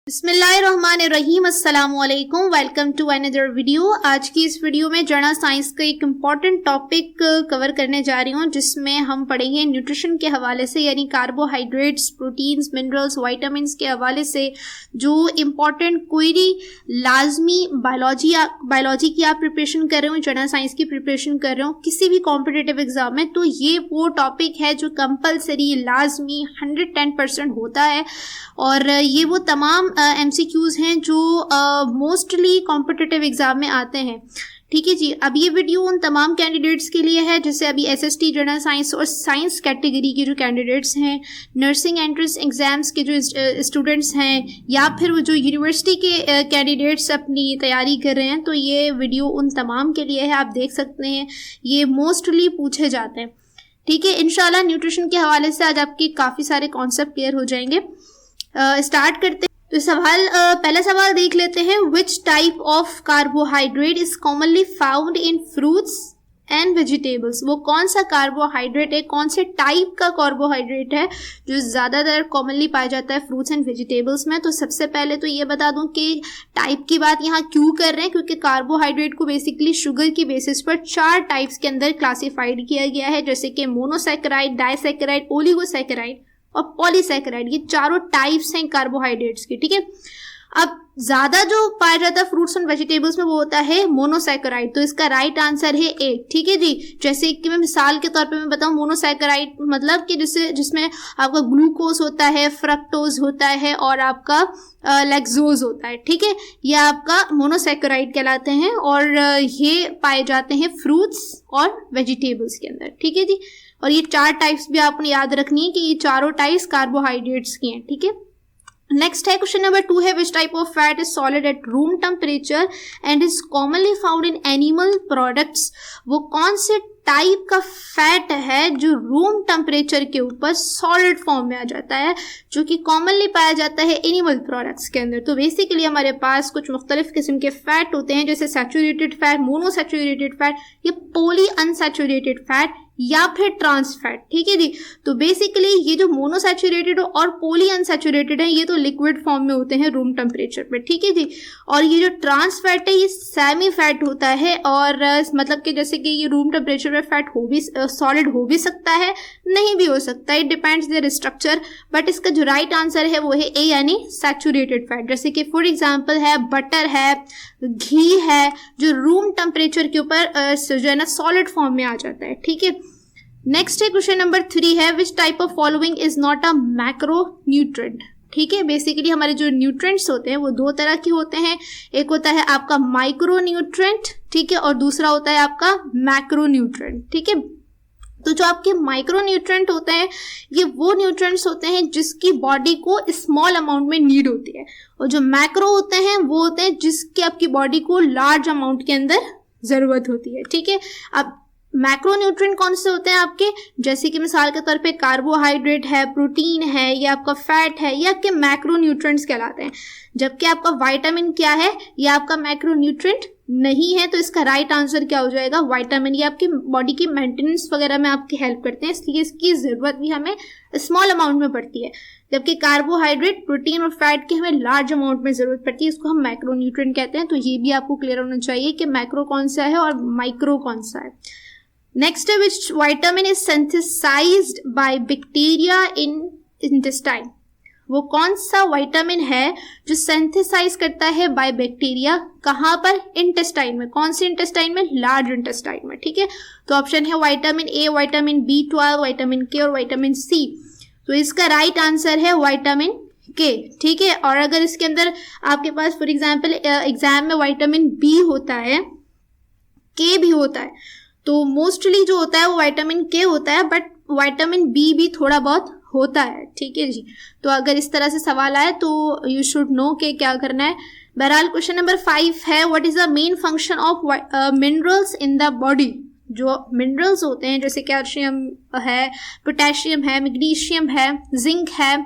बिस्मिल्लाहिर्रहमानिर्रहीम, अस्सलामुअलैकुम। Welcome to another video. आज की इस वीडियो में जनरल साइंस का एक इम्पॉर्टेंट टॉपिक कवर करने जा रही हूँ, जिसमें हम पढ़ेंगे न्यूट्रिशन के हवाले से, यानी कार्बोहाइड्रेट्स, प्रोटीन्स, मिनरल्स, वाइटामिन्स के हवाले से जो इम्पॉर्टेंट क्वेरी लाजमी बायोलॉजी की आप प्रिपरेशन कर रहे हो, जनरल साइंस की प्रिपरेशन कर रहे हो किसी भी कॉम्पिटिटिव एग्जाम में, तो ये वो टॉपिक है जो कंपलसरी लाजमी 110% होता है। और ये वो तमाम MCQs हैं जो मोस्टली कॉम्पिटिटिव एग्जाम में आते हैं। ठीक है जी। अब ये वीडियो उन तमाम कैंडिडेट्स के लिए है जैसे अभी SST, जनरल साइंस और साइंस कैटेगरी के जो कैंडिडेट्स हैं, नर्सिंग एंट्रेंस एग्जाम्स के जो स्टूडेंट्स हैं, या फिर वो जो यूनिवर्सिटी के कैंडिडेट्स अपनी तैयारी कर रहे हैं, तो ये वीडियो उन तमाम के लिए है। आप देख सकते हैं ये मोस्टली पूछे जाते हैं। ठीक है, इंशाल्लाह न्यूट्रिशन के हवाले से आज आपके काफ़ी सारे कॉन्सेप्ट क्लियर हो जाएंगे। स्टार्ट करते हैं। तो पहला सवाल देख लेते हैं। Which type of carbohydrate is commonly found in fruits and vegetables? वो कौन सा कार्बोहाइड्रेट है, कौन से टाइप का कार्बोहाइड्रेट है जो ज़्यादातर कॉमनली पाया जाता है फ्रूट्स एंड वेजिटेबल्स में? तो सबसे पहले तो ये बता दूं कि टाइप की बात यहाँ क्यों कर रहे हैं, क्योंकि कार्बोहाइड्रेट को बेसिकली शुगर की बेसिस पर 4 टाइप्स के अंदर क्लासीफाइड किया गया है, जैसे कि मोनोसैकेराइड, डाइसैकेराइड, ओलिगोसैकेराइड और पॉलीसैकेराइड। ये चारों टाइप्स हैं कार्बोहाइड्रेट्स की। ठीक है, अब ज्यादा जो पाया जाता है फ्रूट्स एंड वेजिटेबल्स में वो होता है मोनोसैकेराइड, तो इसका राइट आंसर है ए। ठीक है जी। जैसे कि मैं मिसाल के तौर पे मैं बताऊं, मोनोसैकेराइड मतलब कि जिसमें आपका ग्लूकोज होता है, फ्रक्टोज होता है और आपका लैक्टोज होता है। ठीक है, ये आपका मोनोसैकेराइड कहलाते हैं और ये पाए जाते हैं फ्रूट्स और वेजिटेबल्स के अंदर। ठीक है जी। और ये 4 टाइप्स भी आपने याद रखनी है कि ये चारों टाइप्स कार्बोहाइड्रेट्स की हैं। ठीक है, नेक्स्ट है क्वेश्चन नंबर 2 है। Which type of fat is solid at room temperature and is commonly found in animal products? वो कौन से टाइप का फैट है जो रूम टेम्परेचर के ऊपर सॉलिड फॉर्म में आ जाता है, जो कि कॉमनली पाया जाता है एनिमल प्रोडक्ट्स के अंदर? तो बेसिकली हमारे पास कुछ मुख्तलिफ किस्म के फैट होते हैं, जैसे सैचुरेटेड फैट, मोनोसैचुरेटेड फैट, ये पॉली अनसैचुरेटेड फैट या फिर ट्रांस फैट। ठीक है जी। तो बेसिकली ये जो मोनोसैचुरेटेड और पॉली अनसैचुरेटेड है, ये तो लिक्विड फॉर्म में होते हैं रूम टेम्परेचर पे। ठीक है जी। और ये जो ट्रांस फैट है ये सेमी फैट होता है, और मतलब कि जैसे कि ये रूम टेम्परेचर पे फैट हो भी सॉलिड हो भी सकता है, नहीं भी हो सकता है, it depends there structure. But इसका जो राइट आंसर है वो है ए, यानी सैचुरेटेड फैट। जैसे कि फॉर एग्जाम्पल है बटर है, घी है, जो रूम टेम्परेचर के ऊपर जो है ना सॉलिड फॉर्म में आ जाता है। ठीक है, नेक्स्ट है क्वेश्चन नंबर 3 है। Which type of following is not a macro nutrient? ठीक है, बेसिकली हमारे जो न्यूट्रेंट्स होते हैं वो 2 तरह के होते हैं। एक होता है आपका माइक्रो न्यूट्रेंट, ठीक है, और दूसरा होता है आपका मैक्रो न्यूट्रेंट। ठीक है, तो जो आपके माइक्रो न्यूट्रेंट होते हैं ये वो न्यूट्रेंट्स होते हैं जिसकी बॉडी को स्मॉल अमाउंट में नीड होती है, और जो मैक्रो होते हैं वो होते हैं जिसकी आपकी बॉडी को लार्ज अमाउंट के अंदर जरूरत होती है। ठीक है, अब मैक्रो न्यूट्रिएंट कौन से होते हैं आपके, जैसे कि मिसाल के तौर पे कार्बोहाइड्रेट है, प्रोटीन है, या आपका फैट है, ये आपके मैक्रो न्यूट्रिएंट्स कहलाते हैं। जबकि आपका विटामिन क्या है, ये आपका मैक्रो न्यूट्रिएंट नहीं है। तो इसका राइट आंसर क्या हो जाएगा, विटामिन। ये आपकी बॉडी की मेंटेनेंस वगैरह में आपकी हेल्प करते हैं, इसलिए इसकी जरूरत भी हमें स्मॉल अमाउंट में पड़ती है। जबकि कार्बोहाइड्रेट, प्रोटीन और फैट की हमें लार्ज अमाउंट में जरूरत पड़ती है, इसको हम मैक्रो न्यूट्रिएंट कहते हैं। तो ये भी आपको क्लियर होना चाहिए कि मैक्रो कौन सा है और माइक्रो कौन सा है। नेक्स्ट है which vitamin is synthesised by bacteria in intestine? वो कौन सा विटामिन है जो सिंथेसाइज करता है बाय बैक्टीरिया, कहाँ पर? इंटेस्टाइन में। कौन से इंटेस्टाइन में? लार्ज इंटेस्टाइन में। ठीक है, तो ऑप्शन है vitamin A, vitamin B12, vitamin के और विटामिन सी। तो इसका राइट आंसर है विटामिन के। ठीक है, और अगर इसके अंदर आपके पास फॉर एग्जाम्पल एग्जाम में विटामिन बी होता है, के भी होता है, तो मोस्टली जो होता है वो विटामिन के होता है, बट विटामिन बी भी थोड़ा बहुत होता है। ठीक है जी। तो अगर इस तरह से सवाल आए तो यू शुड नो कि क्या करना है। बहरहाल क्वेश्चन नंबर 5 है। What is the main function of minerals in the body? जो मिनरल्स होते हैं जैसे कैल्शियम है, पोटेशियम है, मैग्नीशियम है, जिंक है,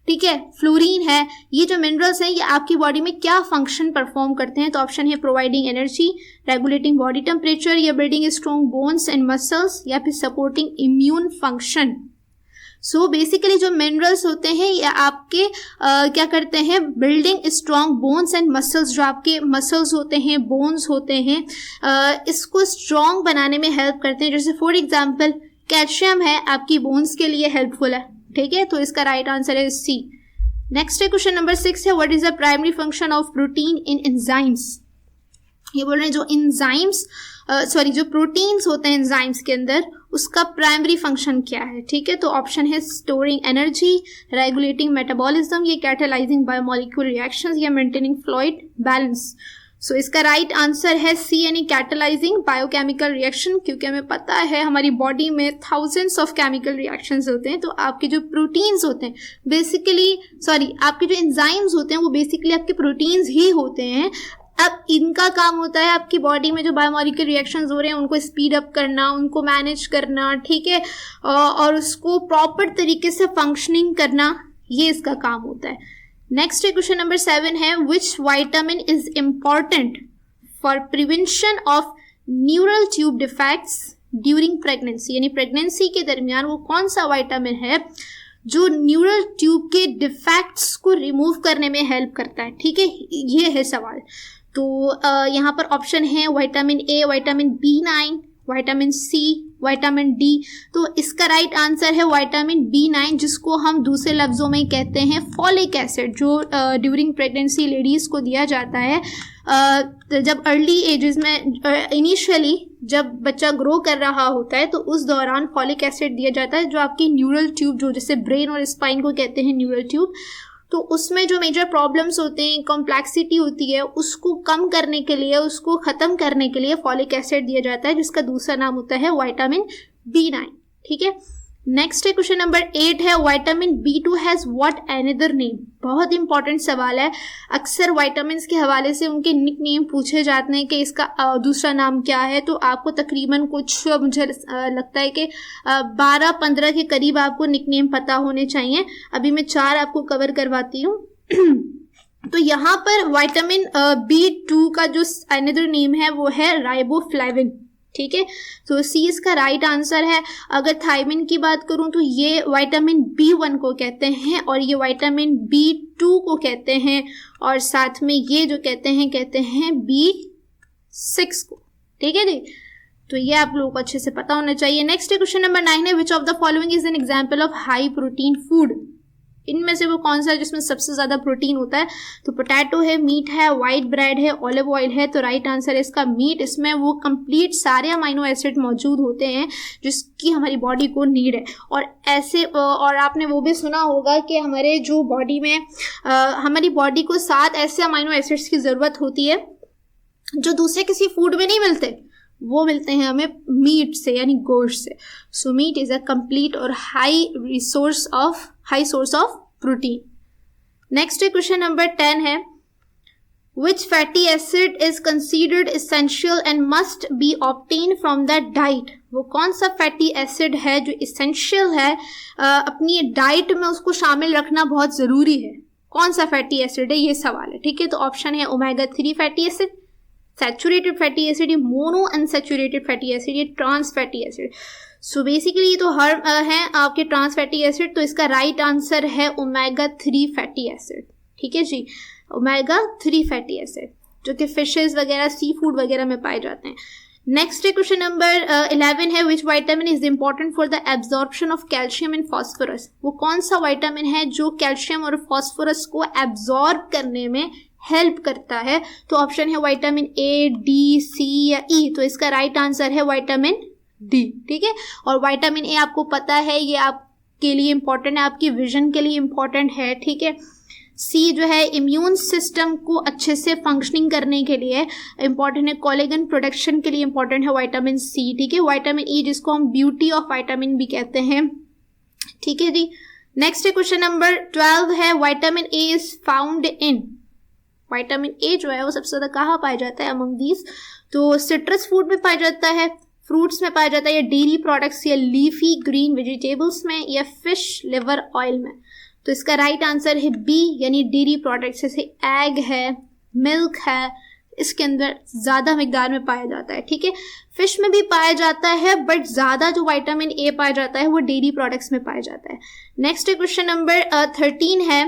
ठीक है, फ्लोरीन है, ये जो मिनरल्स हैं ये आपकी बॉडी में क्या फंक्शन परफॉर्म करते हैं? तो ऑप्शन है providing energy, regulating body temperature, या building strong bones and muscles, या फिर supporting immune function. So basically जो मिनरल्स होते हैं ये आपके क्या करते हैं, building strong bones and muscles, जो आपके मसल्स होते हैं, बोन्स होते हैं, इसको स्ट्रॉन्ग बनाने में हेल्प करते हैं. जैसे फॉर एग्जांपल कैल्शियम है आपकी बोन्स के लिए हेल्पफुल है. ठीक है, तो इसका राइट आंसर है सी. नेक्स्ट है क्वेश्चन नंबर 6 है, what is the primary function of protein in enzymes. ये बोल रहे हैं जो एंजाइम्स जो प्रोटीन्स होते हैं एंजाइम्स के अंदर, उसका प्राइमरी फंक्शन क्या है. ठीक है, तो ऑप्शन है स्टोरिंग एनर्जी, रेगुलेटिंग मेटाबॉलिज्म, ये कैटालाइजिंग बायोमोलिक्यूलर रिएक्शंस, या मेंटेनिंग फ्लूइड बैलेंस. सो इसका राइट आंसर है सी, यानी कैटालाइजिंग बायोकेमिकल रिएक्शन, क्योंकि हमें पता है हमारी बॉडी में थाउजेंड्स ऑफ केमिकल रिएक्शंस होते हैं. तो आपके जो प्रोटीन्स होते हैं आपके जो एंजाइम्स होते हैं वो बेसिकली आपके प्रोटीन्स ही होते हैं. अब इनका काम होता है आपकी बॉडी में जो बायोमोलिक्यूलर रिएक्शंस हो रहे हैं उनको स्पीड अप करना, उनको मैनेज करना. ठीक है, और उसको प्रॉपर तरीके से फंक्शनिंग करना, ये इसका काम होता है. नेक्स्ट क्वेश्चन नंबर 7 है, विच vitamin is important for prevention of neural tube defects during pregnancy. यानी प्रेगनेंसी के दरमियान वो कौन सा वाइटामिन है जो न्यूरल ट्यूब के डिफेक्ट्स को रिमूव करने में हेल्प करता है. ठीक है, ये है सवाल. तो यहाँ पर ऑप्शन है vitamin A, vitamin B9, vitamin C, vitamin D. तो इसका राइट आंसर है विटामिन B9, जिसको हम दूसरे लफ्ज़ों में कहते हैं फॉलिक एसिड, जो ड्यूरिंग प्रेगनेंसी लेडीज़ को दिया जाता है. जब अर्ली एजेस में इनिशियली जब बच्चा ग्रो कर रहा होता है तो उस दौरान फॉलिक एसिड दिया जाता है, जो आपकी न्यूरल ट्यूब, जो जैसे ब्रेन और स्पाइन को कहते हैं न्यूरल ट्यूब, तो उसमें जो मेजर प्रॉब्लम्स होते हैं, कॉम्प्लेक्सिटी होती है, उसको कम करने के लिए, उसको ख़त्म करने के लिए फॉलिक एसिड दिया जाता है, जिसका दूसरा नाम होता है विटामिन B9. ठीक है, नेक्स्ट है क्वेश्चन नंबर 8 है, vitamin B2 has what another name. बहुत इंपॉर्टेंट सवाल है. अक्सर विटामिन के हवाले से उनके निक नेम पूछे जाते हैं कि इसका दूसरा नाम क्या है. तो आपको तकरीबन कुछ मुझे लगता है कि 12-15 के करीब आपको निक नेम पता होने चाहिए. अभी मैं 4 आपको कवर करवाती हूँ. तो यहाँ पर विटामिन B2 का जो अनदर नेम है वो है राइबोफ्लेविन. ठीक है, तो सी इसका राइट आंसर है. अगर थायमिन की बात करूं तो ये विटामिन B1 को कहते हैं, और ये विटामिन B2 को कहते हैं, और साथ में ये जो कहते हैं B6 को. ठीक है जी, तो ये आप लोगों को अच्छे से पता होना चाहिए. नेक्स्ट क्वेश्चन नंबर 9 है, which of the following is an example of high protein food. इनमें से वो कौन सा है जिसमें सबसे ज़्यादा प्रोटीन होता है. तो पोटैटो है, मीट है, वाइट ब्रेड है, ऑलिव ऑयल है. तो राइट आंसर है इसका मीट. इसमें वो कंप्लीट सारे अमाइनो एसिड मौजूद होते हैं जिसकी हमारी बॉडी को नीड है. और आपने वो भी सुना होगा कि हमारे जो बॉडी में हमारी बॉडी को 7 ऐसे अमाइनो एसिड्स की ज़रूरत होती है जो दूसरे किसी फूड में नहीं मिलते. वो मिलते हैं हमें मीट से, यानी गोश्त से. So meat is a complete और high source of protein. Next question number 10 है, which fatty acid is considered essential and must be obtain from the diet. वो कौन सा फैटी एसिड है जो एसेंशियल है, अपनी डाइट में उसको शामिल रखना बहुत ज़रूरी है. कौन सा फैटी एसिड है, ये सवाल है. ठीक है, तो ऑप्शन है omega 3 fatty acid, saturated fatty acid, ये मोनो अनसैचुरेटेड फैटी एसिड, ये trans fatty acid. So basically ये तो हर है आपके ट्रांस फैटी एसिड. तो इसका राइट आंसर है ओमेगा 3 फैटी एसिड. ठीक है जी, ओमेगा 3 फैटी एसिड, जो कि फिशेज वगैरह, सी फूड वगैरह में पाए जाते हैं. नेक्स्ट क्वेश्चन नंबर 11 है, विच vitamin is important for the absorption of calcium and phosphorus. वो कौन सा वाइटामिन है जो कैल्शियम और फॉस्फोरस को एब्जॉर्ब करने में हेल्प करता है. तो ऑप्शन है विटामिन ए, डी, सी या ई. तो इसका राइट आंसर है विटामिन डी. ठीक है, और विटामिन ए आपको पता है ये आपके लिए इंपॉर्टेंट है, आपकी विजन के लिए इंपॉर्टेंट है. ठीक है, सी जो है इम्यून सिस्टम को अच्छे से फंक्शनिंग करने के लिए इंपॉर्टेंट है, कोलेजन प्रोडक्शन के लिए इंपॉर्टेंट है विटामिन सी. ठीक है, विटामिन ई जिसको हम ब्यूटी ऑफ विटामिन भी कहते हैं. ठीक है जी, नेक्स्ट क्वेश्चन नंबर 12 है, vitamin A is found in. Vitamin A जो है वो सबसे ज़्यादा कहाँ पाया जाता है अमंग दीज. तो सिट्रस फूड में पाया जाता है, फ्रूट्स में पाया जाता है, या डेयरी प्रोडक्ट्स या लीफी ग्रीन वेजिटेबल्स में, या फिश लिवर ऑयल में. तो इसका राइट आंसर है बी, यानी डेयरी प्रोडक्ट्स, जैसे एग है, मिल्क है, इसके अंदर ज़्यादा मिकदार में पाया जाता है, ठीक है। फिश में भी पाया जाता है, बट ज़्यादा जो विटामिन ए पाया जाता है वो डेयरी प्रोडक्ट्स में पाया जाता है। नेक्स्ट क्वेश्चन नंबर 13 है,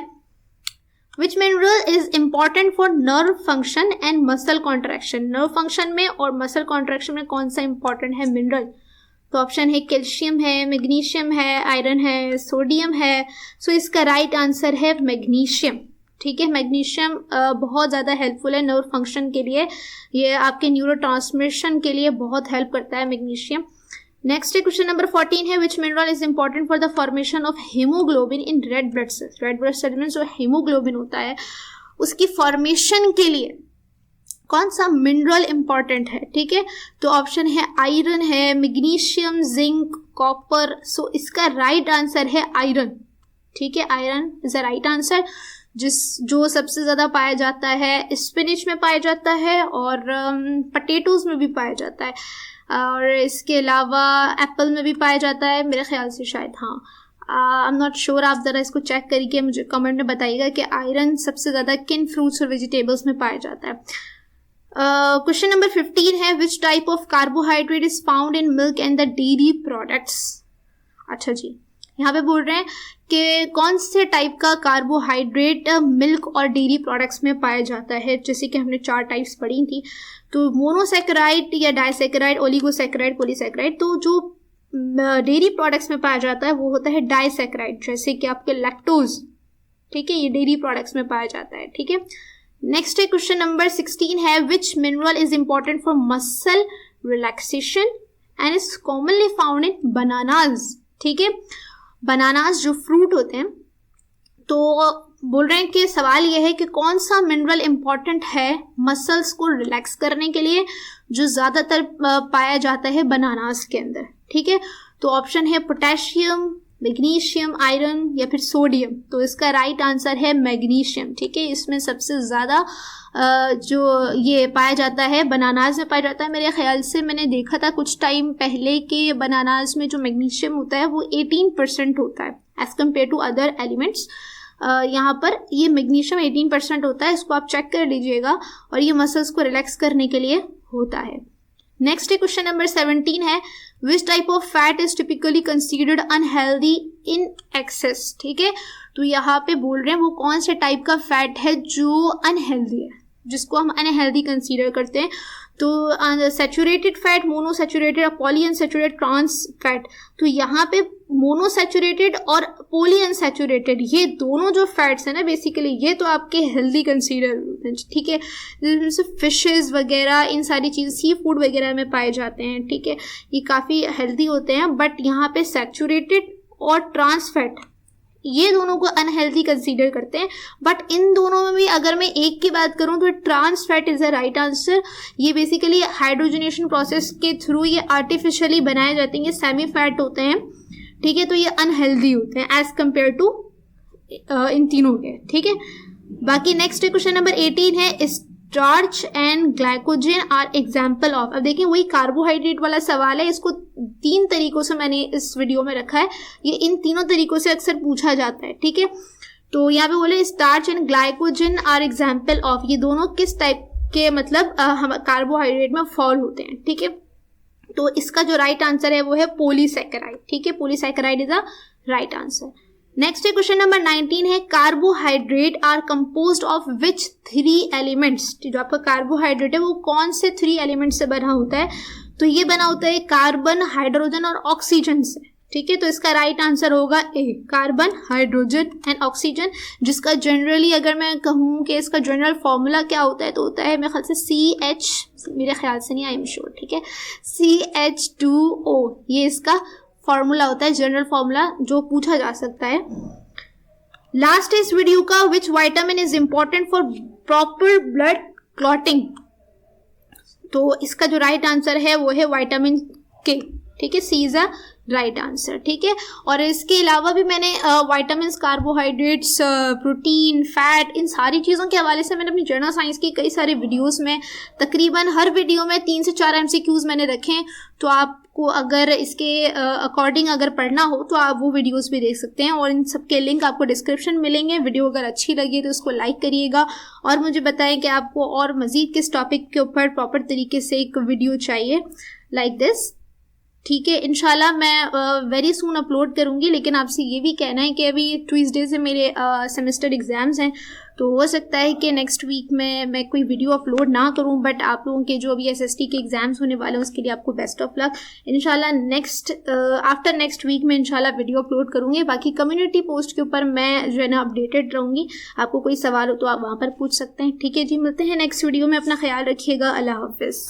which mineral is important for nerve function and muscle contraction. Nerve function में और मसल कॉन्ट्रैक्शन में कौन सा इंपॉर्टेंट है मिनरल? तो ऑप्शन है कैल्शियम है, मैग्नीशियम है, आयरन है, सोडियम है। सो इसका राइट आंसर है मैग्नीशियम, ठीक है। मैग्नीशियम बहुत ज़्यादा हेल्पफुल है नर्व फंक्शन के लिए, ये आपके न्यूरोट्रांसमिशन के लिए बहुत हेल्प करता है मैग्नीशियम। नेक्स्ट क्वेश्चन नंबर 14 है, which mineral is important for the formation of haemoglobin in red blood cells. Red blood cell में जो हीमोग्लोबिन होता है उसकी फॉर्मेशन के लिए कौन सा मिनरल इंपॉर्टेंट है, ठीक है। तो ऑप्शन है आयरन है, मैग्नीशियम, जिंक, कॉपर। सो इसका राइट आंसर है आयरन, ठीक है। Iron is the right answer, जो सबसे ज़्यादा पाया जाता है स्पिनिच में पाया जाता है और पटेटोज़ में भी पाया जाता है, और इसके अलावा एप्पल में भी पाया जाता है मेरे ख्याल से, शायद, हाँ, आई एम नॉट श्योर। आप ज़रा इसको चेक करके मुझे कमेंट में बताइएगा कि आयरन सबसे ज़्यादा किन फ्रूट्स और वेजिटेबल्स में पाया जाता है। क्वेश्चन नंबर 15 है, which type of carbohydrate is found in milk and the dairy products. अच्छा जी, यहाँ पे बोल रहे हैं कि कौन से टाइप का कार्बोहाइड्रेट मिल्क और डेयरी प्रोडक्ट्स में पाया जाता है। जैसे कि हमने 4 टाइप्स पढ़ी थी, तो मोनोसैकेराइड या डाइसैकेराइड, ओलिगोसैकेराइड, पॉलीसैकेराइड। तो जो डेयरी प्रोडक्ट्स में पाया जाता है वो होता है डाइसैकेराइड, जैसे कि आपके लैक्टोज, ठीक है, ये डेयरी प्रोडक्ट्स में पाया जाता है, ठीक है। नेक्स्ट क्वेश्चन नंबर 16 है, which mineral is important for muscle relaxation and is commonly found in bananas, ठीक है। बनानास जो फ्रूट होते हैं, तो बोल रहे हैं कि सवाल यह है कि कौन सा मिनरल इंपॉर्टेंट है मसल्स को रिलैक्स करने के लिए, जो ज़्यादातर पाया जाता है बनानास के अंदर, ठीक है। तो ऑप्शन है पोटेशियम, मैग्नीशियम, आयरन या फिर सोडियम। तो इसका राइट आंसर है मैग्नीशियम, ठीक है। इसमें सबसे ज़्यादा जो ये पाया जाता है बनानाज में पाया जाता है। मेरे ख्याल से मैंने देखा था कुछ टाइम पहले कि बनानाज में जो मैग्नीशियम होता है वो 18% होता है as compared to other elements. यहाँ पर ये मैग्नीशियम 18% होता है, इसको आप चेक कर लीजिएगा, और ये मसल्स को रिलैक्स करने के लिए होता है। नेक्स्ट क्वेश्चन नंबर 17 है, which type of fat is typically considered unhealthy in excess, ठीक है। तो यहाँ पे बोल रहे हैं वो कौन से टाइप का फैट है जो अनहेल्दी है, जिसको हम अनहेल्दी कंसीडर करते हैं। तो saturated fat, monosaturated, polyunsaturated, trans fat. तो यहाँ पे मोनोसैचुरेटेड और पॉलीअनसैचुरेटेड, ये दोनों जो फैट्स हैं ना, बेसिकली ये तो आपके हेल्दी कंसीडर होते हैं, ठीक है। जैसे फिशेस वगैरह, इन सारी चीज़, सी फूड वगैरह में पाए जाते हैं, ठीक है, ये काफ़ी हेल्दी होते हैं। बट यहाँ पे सैचुरेटेड और ट्रांस फैट, ये दोनों को अनहेल्दी कंसीडर करते हैं। बट इन दोनों में भी अगर मैं एक की बात करूं तो trans fat is the right answer. ये बेसिकली हाइड्रोजनेशन प्रोसेस के थ्रू ये आर्टिफिशियली बनाए जाते हैं, ये सेमी फैट होते हैं, ठीक है। तो ये अनहेल्दी होते हैं एज कम्पेयर टू इन तीनों के, ठीक है। बाकी नेक्स्ट क्वेश्चन नंबर 18 है, starch and glycogen are example of. अब देखिए वही कार्बोहाइड्रेट वाला सवाल है, इसको 3 तरीकों से मैंने इस वीडियो में रखा है, ये इन तीनों तरीकों से अक्सर पूछा जाता है, ठीक है। तो यहाँ पे बोले starch and glycogen are example of, ये दोनों किस टाइप के मतलब हम कार्बोहाइड्रेट में फॉल होते हैं, ठीक है। तो इसका जो राइट आंसर है वो है पॉलीसैकेराइड, ठीक है। Polysaccharide is the right answer. Next question number 19 है, carbohydrate are composed of which 3 elements. जो आपका कार्बोहाइड्रेट है वो कौन से 3 एलिमेंट से बना होता है? तो ये बना होता है कार्बन, हाइड्रोजन और ऑक्सीजन से, ठीक है। तो इसका राइट आंसर होगा ए, कार्बन, हाइड्रोजन एंड ऑक्सीजन, जिसका जनरली अगर मैं कहूँ कि इसका जनरल फॉर्मूला क्या होता है तो होता है मेरे ख्याल से CH, मेरे ख्याल से नहीं, आई एम श्योर, ठीक है, CH2O, ये इसका फॉर्मूला होता है, जनरल फॉर्मूला जो पूछा जा सकता है। लास्ट इस वीडियो का, विच vitamin is important for proper blood clotting. तो इसका जो राइट आंसर है वो है विटामिन के, ठीक है, सी इज अ राइट आंसर, ठीक है। और इसके अलावा भी मैंने विटामिन, कार्बोहाइड्रेट्स, प्रोटीन, फैट, इन सारी चीज़ों के हवाले से मैंने अपनी जर्नल साइंस की कई सारे वीडियोस में, तकरीबन हर वीडियो में 3 से 4 MCQs मैंने रखे हैं। तो आपको आपको अगर इसके अकॉर्डिंग अगर पढ़ना हो तो आप वो वीडियोस भी देख सकते हैं, और इन सब के लिंक आपको डिस्क्रिप्शन मिलेंगे। वीडियो अगर अच्छी लगी तो उसको लाइक करिएगा और मुझे बताएं कि आपको और मज़ीद किस टॉपिक के ऊपर प्रॉपर तरीके से एक वीडियो चाहिए लाइक दिस। ठीक है, इंशाल्लाह मैं वेरी सून अपलोड करूँगी, लेकिन आपसे ये भी कहना है कि अभी ट्यूसडे से मेरे सेमेस्टर एग्ज़ाम्स हैं, तो हो सकता है कि नेक्स्ट वीक में मैं कोई वीडियो अपलोड ना करूं, बट आप लोगों के जो अभी एसएसटी के एग्ज़ाम्स होने वाले हैं उसके लिए आपको बेस्ट ऑफ लक। इंशाल्लाह आफ्टर नेक्स्ट वीक में इंशाल्लाह वीडियो अपलोड करूँगी। बाकी कम्युनिटी पोस्ट के ऊपर मैं जो है ना अपडेटेड रहूँगी। आपको कोई सवाल हो तो आप वहाँ पर पूछ सकते हैं। ठीक है जी, मिलते हैं नेक्स्ट वीडियो में। अपना ख्याल रखिएगा। अल्लाह हाफिज़।